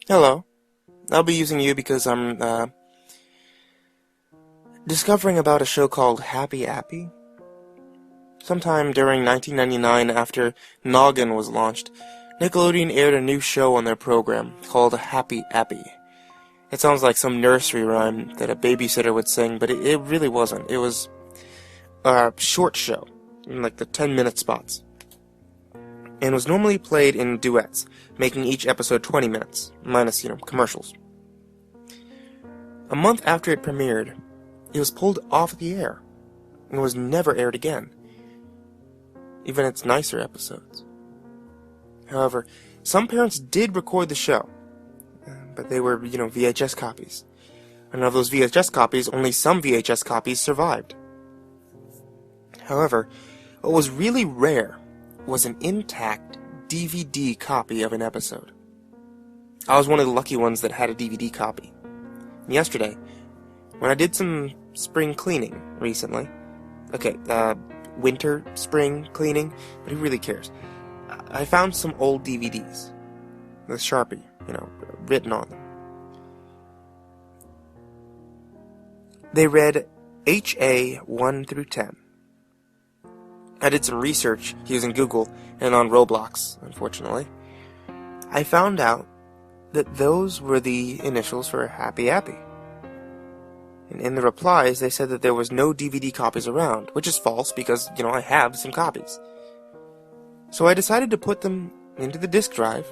Hello. I'll be using you because I'm discovering about a show called Appy. Sometime during 1999, after Noggin was launched, Nickelodeon aired a new show on their program called Appy. It sounds like some nursery rhyme that a babysitter would sing, but it really wasn't. It was a short show, in like the 10-minute spots, and was normally played in duets, making each episode 20 minutes, minus, commercials. A month after it premiered, it was pulled off the air, and was never aired again, even its nicer episodes. However, some parents did record the show, but they were, VHS copies. And of those VHS copies, only some VHS copies survived. However, what was really rare was an intact DVD copy of an episode. I was one of the lucky ones that had a DVD copy. And yesterday, when I did some spring cleaning recently, winter, spring cleaning, but who really cares? I found some old DVDs with Sharpie, written on them. They read HA 1 through 10. I did some research using Google and on Roblox, unfortunately. I found out that those were the initials for Appy. And in the replies, they said that there was no DVD copies around, which is false because, I have some copies. So I decided to put them into the disk drive,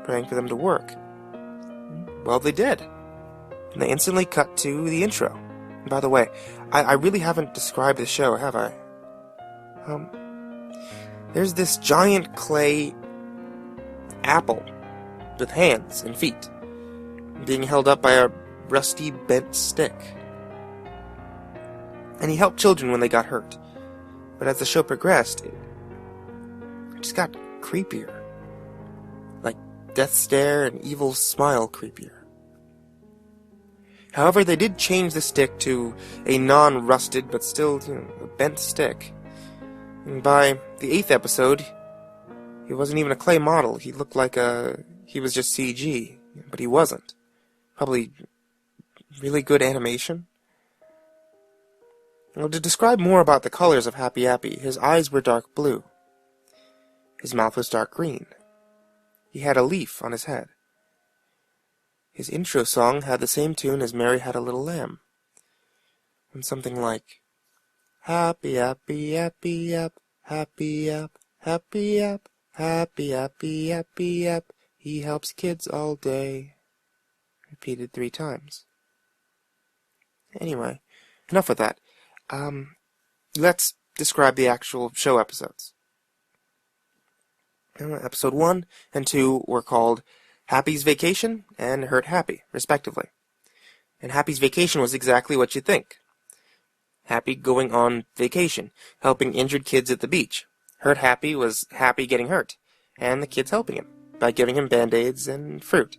praying for them to work. Well, they did. And they instantly cut to the intro. And by the way, I really haven't described the show, have I? There's this giant clay apple with hands and feet, being held up by a rusty bent stick. And he helped children when they got hurt. But as the show progressed, it just got creepier. Like death stare and evil smile creepier. However, they did change the stick to a non-rusted but still, a bent stick. And by the 8th episode, he wasn't even a clay model. He looked like he was just CG, but he wasn't. Probably really good animation. Well, to describe more about the colors of Appy, his eyes were dark blue. His mouth was dark green. He had a leaf on his head. His intro song had the same tune as Mary Had a Little Lamb. And something like, Happy, happy, happy, happy, happy, happy, happy, happy, happy, he helps kids all day. Repeated 3 times. Anyway, enough with that. Let's describe the actual show episodes. Episode 1 and 2 were called Happy's Vacation and Hurt Happy, respectively. And Happy's Vacation was exactly what you'd think. Happy going on vacation, helping injured kids at the beach. Hurt Happy was Happy getting hurt, and the kids helping him by giving him band-aids and fruit.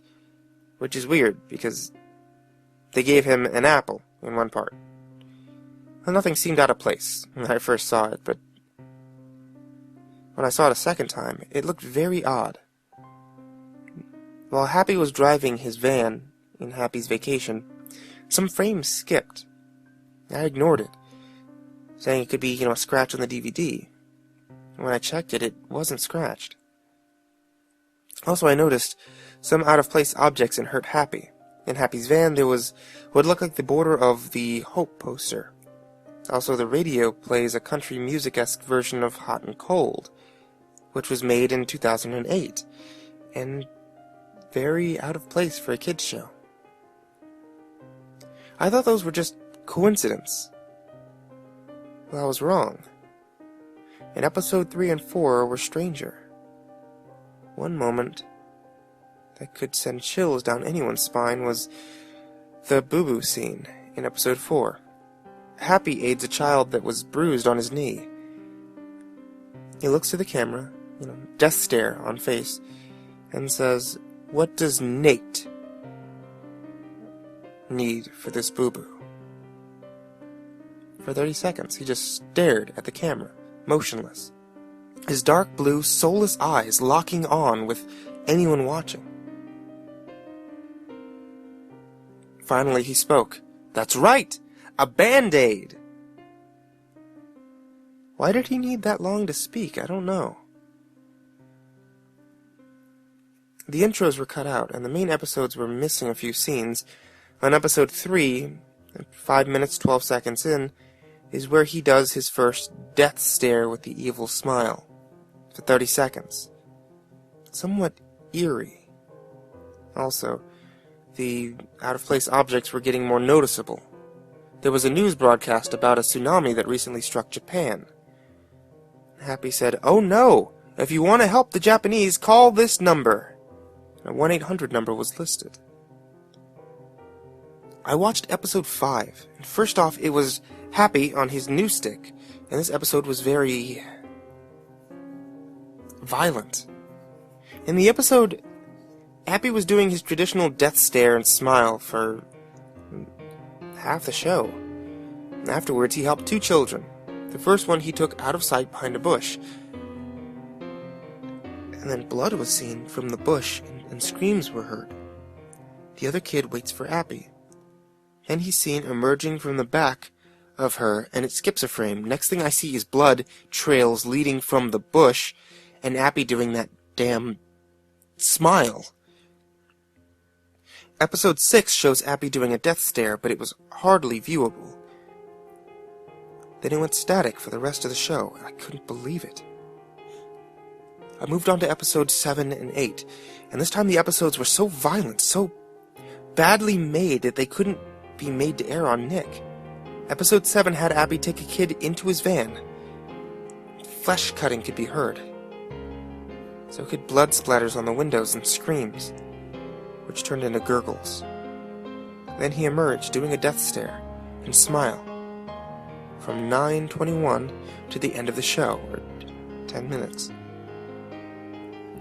Which is weird, because they gave him an apple in one part. Well, nothing seemed out of place when I first saw it, but when I saw it a second time, it looked very odd. While Happy was driving his van in Happy's Vacation, some frames skipped. I ignored it, saying it could be, a scratch on the DVD. When I checked it, it wasn't scratched. Also, I noticed some out-of-place objects in Hurt Happy. In Happy's van, there was what looked like the border of the Hope poster. Also, the radio plays a country music-esque version of Hot and Cold, which was made in 2008, and very out of place for a kids' show. I thought those were just coincidence. Well, I was wrong. In episode 3 and 4 were stranger. One moment that could send chills down anyone's spine was the boo-boo scene in episode 4. Happy aids a child that was bruised on his knee. He looks to the camera, death stare on face, and says, "What does Nate need for this boo-boo?" For 30 seconds, he just stared at the camera, motionless. his dark blue, soulless eyes locking on with anyone watching. Finally he spoke. "That's right! A Band-Aid!" Why did he need that long to speak? I don't know. The intros were cut out, and the main episodes were missing a few scenes. On episode 3, 5 minutes 12 seconds in, is where he does his first death stare with the evil smile, for 30 seconds. Somewhat eerie. Also, the out-of-place objects were getting more noticeable. There was a news broadcast about a tsunami that recently struck Japan. Happy said, "Oh no! If you want to help the Japanese, call this number." A 1-800 number was listed. I watched episode 5, and first off, it was Happy on his new stick, and this episode was very violent. In the episode, Appy was doing his traditional death stare and smile for half the show. Afterwards, he helped 2 children. The first one he took out of sight behind a bush. And then blood was seen from the bush, and screams were heard. The other kid waits for Appy. Then he's seen emerging from the back of her, and it skips a frame. Next thing I see is blood trails leading from the bush, and Appy doing that damn smile. Episode 6 shows Appy doing a death stare, but it was hardly viewable. Then it went static for the rest of the show, and I couldn't believe it. I moved on to episodes 7 and 8, and this time the episodes were so violent, so badly made that they couldn't be made to air on Nick. Episode 7 had Appy take a kid into his van. Flesh cutting could be heard. So could blood splatters on the windows and screams, which turned into gurgles. Then he emerged, doing a death stare and smile, from 9:21 to the end of the show, or 10 minutes.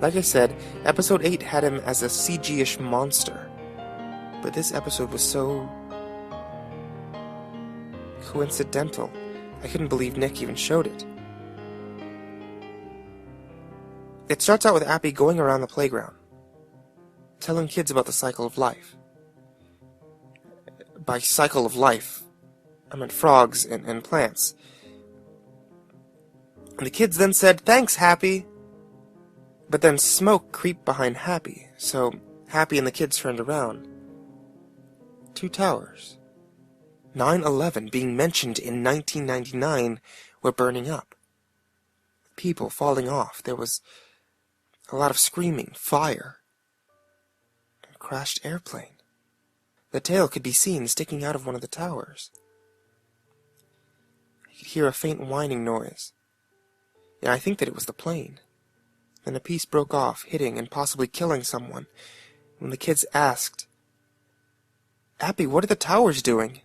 Like I said, episode 8 had him as a CG-ish monster, but this episode was so coincidental, I couldn't believe Nick even showed it. It starts out with Appy going around the playground, telling kids about the cycle of life. By cycle of life, I meant frogs and plants. And the kids then said, "Thanks, Happy." But then smoke creeped behind Happy, so Happy and the kids turned around. 2 towers, 9/11 being mentioned in 1999, were burning up. People falling off. There was a lot of screaming, fire, and a crashed airplane. The tail could be seen sticking out of one of the towers. I could hear a faint whining noise. Yeah, I think that it was the plane. Then a piece broke off, hitting and possibly killing someone. When the kids asked, "Appy, what are the towers doing?"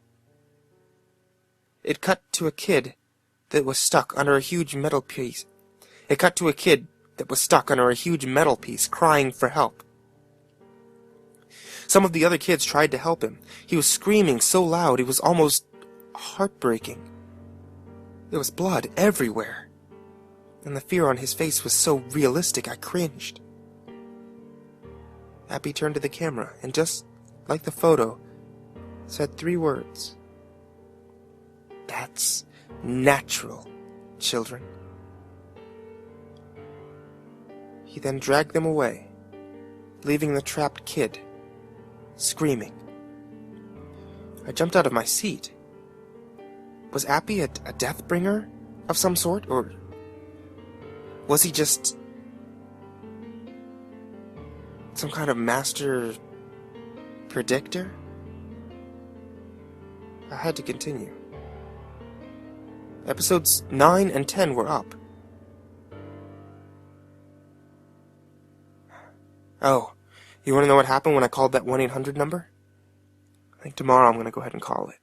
It cut to a kid that was stuck under a huge metal piece. Crying for help. Some of the other kids tried to help him. He was screaming so loud it was almost heartbreaking. There was blood everywhere, and the fear on his face was so realistic I cringed. Appy turned to the camera and, just like the photo, said 3 words. "That's natural, children." He then dragged them away, leaving the trapped kid screaming. I jumped out of my seat. Was Appy a death bringer of some sort, or was he just some kind of master predictor? I had to continue. Episodes 9 and 10 were up. Oh, you want to know what happened when I called that 1-800 number? I think tomorrow I'm going to go ahead and call it.